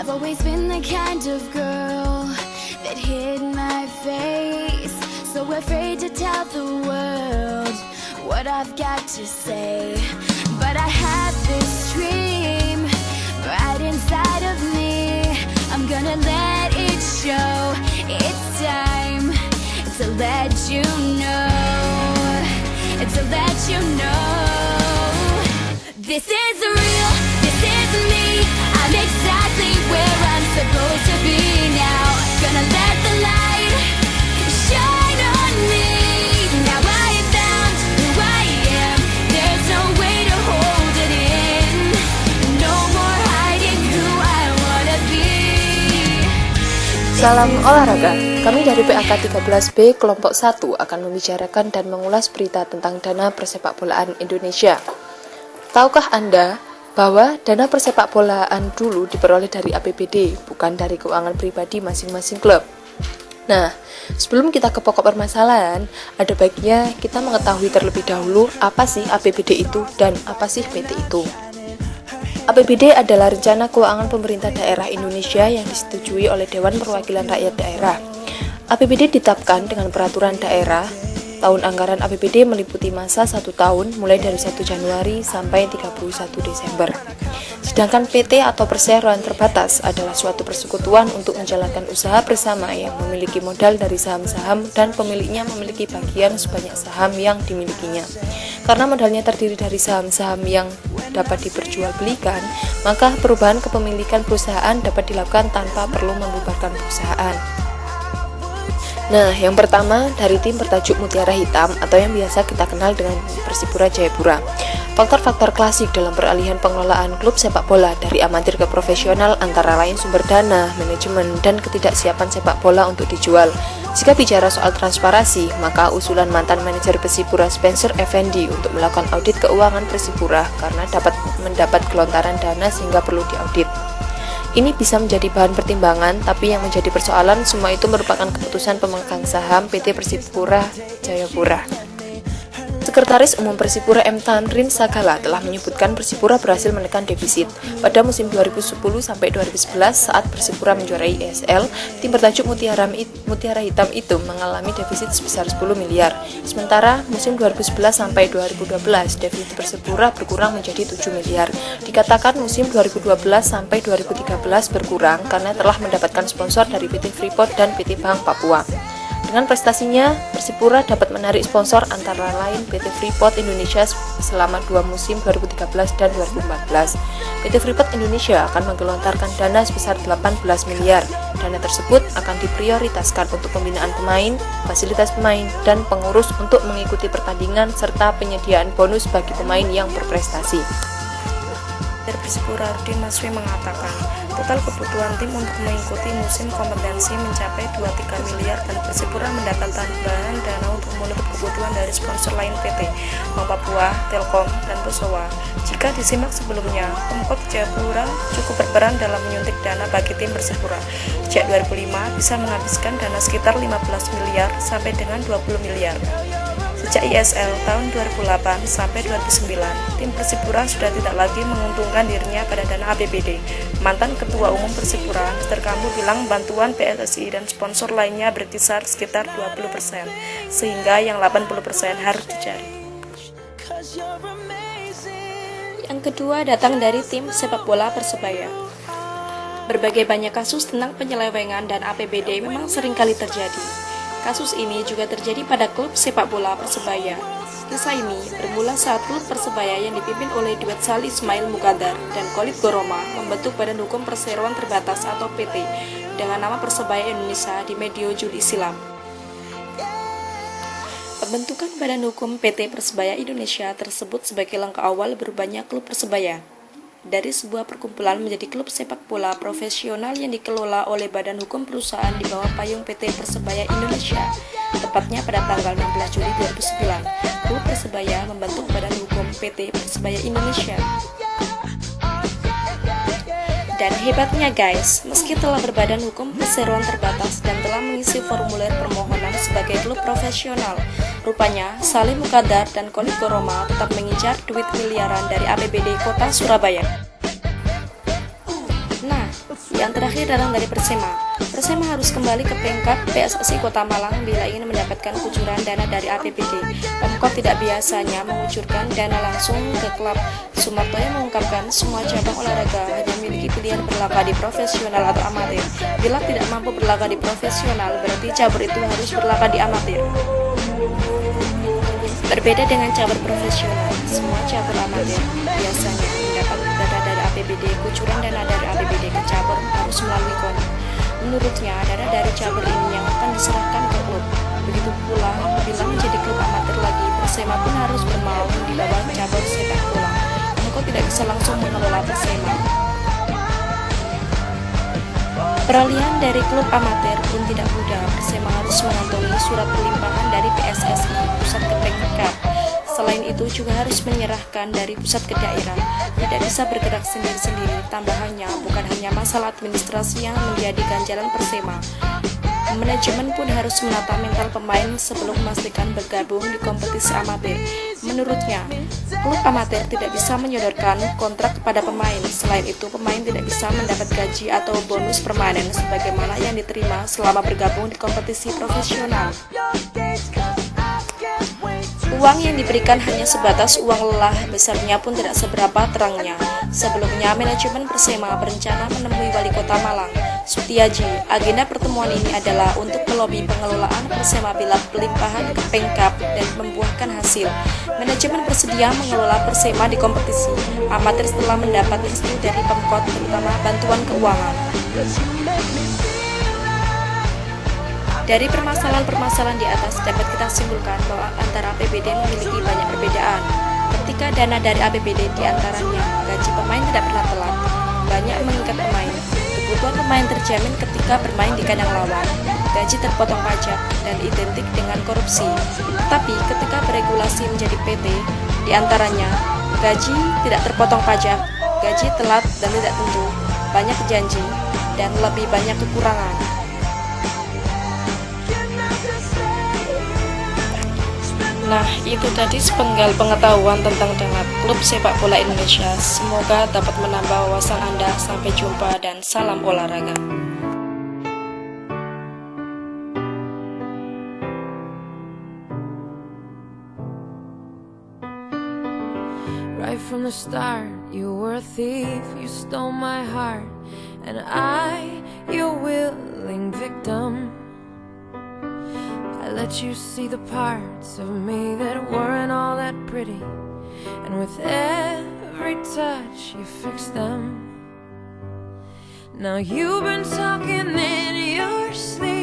I've always been the kind of girl that hid my face, so afraid to tell the world what I've got to say. But I had this dream right inside of me. I'm gonna let it show. It's time to let you know. To let you know, this is real, this is me. I'm exactly where I'm supposed to be now. Gonna let the light shine on me. Now I found who I am. There's no way to hold it in. No more hiding who I wanna be. Salam olahraga. Kami dari PAK 13B kelompok 1 akan membicarakan dan mengulas berita tentang dana persepakbolaan Indonesia. Tahukah Anda bahwa dana persepakbolaan dulu diperoleh dari APBD, bukan dari keuangan pribadi masing-masing klub? Nah, sebelum kita ke pokok permasalahan, ada baiknya kita mengetahui terlebih dahulu apa sih APBD itu dan apa sih PT itu. APBD adalah Rencana Keuangan Pemerintah Daerah Indonesia yang disetujui oleh Dewan Perwakilan Rakyat Daerah. APBD ditetapkan dengan peraturan daerah. Tahun anggaran APBD meliputi masa 1 tahun mulai dari 1 Januari sampai 31 Desember. Sedangkan PT atau perseroan terbatas adalah suatu persekutuan untuk menjalankan usaha bersama yang memiliki modal dari saham-saham dan pemiliknya memiliki bagian sebanyak saham yang dimilikinya. Karena modalnya terdiri dari saham-saham yang dapat diperjualbelikan, maka perubahan kepemilikan perusahaan dapat dilakukan tanpa perlu membubarkan perusahaan. Nah, yang pertama dari tim bertajuk Mutiara Hitam atau yang biasa kita kenal dengan Persipura Jayapura. Faktor-faktor klasik dalam peralihan pengelolaan klub sepak bola dari amatir ke profesional antara lain sumber dana, manajemen, dan ketidaksiapan sepak bola untuk dijual. Jika bicara soal transparansi, maka usulan mantan manajer Persipura Spencer Effendi untuk melakukan audit keuangan Persipura karena dapat mendapat gelontaran dana sehingga perlu diaudit. Ini bisa menjadi bahan pertimbangan, tapi yang menjadi persoalan semua itu merupakan keputusan pemegang saham PT Persipura Jayapura. Sekretaris Umum Persipura M. Tanrin Sagala telah menyebutkan Persipura berhasil menekan defisit. Pada musim 2010-2011 saat Persipura menjuarai ESL, tim bertajuk Mutiara Hitam itu mengalami defisit sebesar 10 miliar. Sementara musim 2011-2012 defisit Persipura berkurang menjadi 7 miliar. Dikatakan musim 2012-2013 berkurang karena telah mendapatkan sponsor dari PT Freeport dan PT Bank Papua. Dengan prestasinya, Persipura dapat menarik sponsor antara lain PT Freeport Indonesia selama 2 musim 2013 dan 2014. PT Freeport Indonesia akan menggelontarkan dana sebesar 18 miliar. Dana tersebut akan diprioritaskan untuk pembinaan pemain, fasilitas pemain, dan pengurus untuk mengikuti pertandingan serta penyediaan bonus bagi pemain yang berprestasi. Persipura Rudi Maswi mengatakan, total kebutuhan tim untuk mengikuti musim kompetensi mencapai 23 miliar dan Persipura mendapat tambahan dana untuk menutup kebutuhan dari sponsor lain PT, Bank Papua, Telkom, dan Pessoa. Jika disimak sebelumnya, Pemkot Jayapura cukup berperan dalam menyuntik dana bagi tim Persipura. Sejak 2005 bisa menghabiskan dana sekitar 15 miliar sampai dengan 20 miliar. Sejak ISL tahun 2008 sampai 2009, tim Persipura sudah tidak lagi menguntungkan dirinya pada dana APBD. Mantan Ketua Umum Persipura, Mr. Kambu bilang bantuan PSSI dan sponsor lainnya berkisar sekitar 20%, sehingga yang 80% harus dicari. Yang kedua datang dari tim sepak bola Persebaya. Berbagai banyak kasus tentang penyelewengan dan APBD memang seringkali terjadi. Kasus ini juga terjadi pada klub sepak bola Persebaya. Kisah ini bermula saat klub Persebaya yang dipimpin oleh duet Salih Ismail Mukadar dan Khalid Goroma membentuk Badan Hukum Perseroan Terbatas atau PT dengan nama Persebaya Indonesia di medio Juli silam. Pembentukan Badan Hukum PT Persebaya Indonesia tersebut sebagai langkah awal berubahnya klub Persebaya dari sebuah perkumpulan menjadi klub sepak bola profesional yang dikelola oleh Badan Hukum Perusahaan di bawah payung PT Persebaya Indonesia. Tepatnya pada tanggal 16 Juli 2009, klub Persebaya membentuk Badan Hukum PT Persebaya Indonesia. Dan hebatnya guys, meski telah berbadan hukum perseroan terbatas dan telah mengisi formulir permohonan sebagai klub profesional, rupanya Salih Mukadar dan Khalid Goroma tetap mengincar duit miliaran dari APBD Kota Surabaya. Nah, Yang terakhir datang dari Persema. Persema harus kembali ke Pemkab PSSI Kota Malang bila ingin mendapatkan kucuran dana dari APBD. Pemkab tidak biasanya mengucurkan dana langsung ke klub. Sumartoyo mengungkapkan semua cabang olahraga hanya memiliki pilihan berlaga di profesional atau amatir. Bila tidak mampu berlaga di profesional, berarti cabur itu harus berlaga di amatir. Berbeda dengan cabur profesional, semua cabur amatir biasanya mendapat dana dari APBD. Kucuran dana dari APBD ke cabur harus melalui KON. Menurutnya, dana dari cabur ini yang akan diserahkan ke klub. Begitu pula bila menjadi klub amatir lagi, Persema pun harus bermain di bawah cabur sepak bola. Engkau tidak bisa langsung mengelola Persema. Peralihan dari klub amatir pun tidak mudah. Persema harus mengantongi surat pelimpahan dari PSSI pusat ke Pemkab. Selain itu juga harus menyerahkan dari pusat ke daerah. Tidak bisa bergerak sendiri-sendiri. Tambahannya bukan hanya masalah administrasi yang menjadi ganjalan Persema. Manajemen pun harus menata mental pemain sebelum memastikan bergabung di kompetisi amatir. Menurutnya, klub amatir tidak bisa menyodorkan kontrak kepada pemain. Selain itu, pemain tidak bisa mendapat gaji atau bonus permanen sebagaimana yang diterima selama bergabung di kompetisi profesional. Uang yang diberikan hanya sebatas uang lelah, besarnya pun tidak seberapa terangnya. Sebelumnya, manajemen Persema berencana menemui Wali Kota Malang, Sutiaji. Agenda pertemuan ini adalah untuk melobi pengelolaan Persema bila pelimpahan ke Pemkab dan membuahkan hasil. Manajemen bersedia mengelola Persema di kompetisi amatir setelah mendapat restu dari Pemkot, terutama bantuan keuangan. Dari permasalahan-permasalahan di atas dapat kita simpulkan bahwa antara APBD memiliki banyak perbedaan. Ketika dana dari APBD diantaranya gaji pemain tidak pernah telat, banyak mengikat pemain, kebutuhan pemain terjamin ketika bermain di kandang lawan, gaji terpotong pajak, dan identik dengan korupsi. Tetapi ketika beregulasi menjadi PT, diantaranya gaji tidak terpotong pajak, gaji telat dan tidak tentu, banyak janji, dan lebih banyak kekurangan. Nah, itu tadi sepenggal pengetahuan tentang dana klub sepak bola Indonesia. Semoga dapat menambah wawasan Anda. Sampai jumpa dan salam olahraga. Right from the start, you were a thief, you stole my heart, and I, your willing victim. I let you see the parts of me that weren't all that pretty, and with every touch you fixed them. Now you've been talking in your sleep.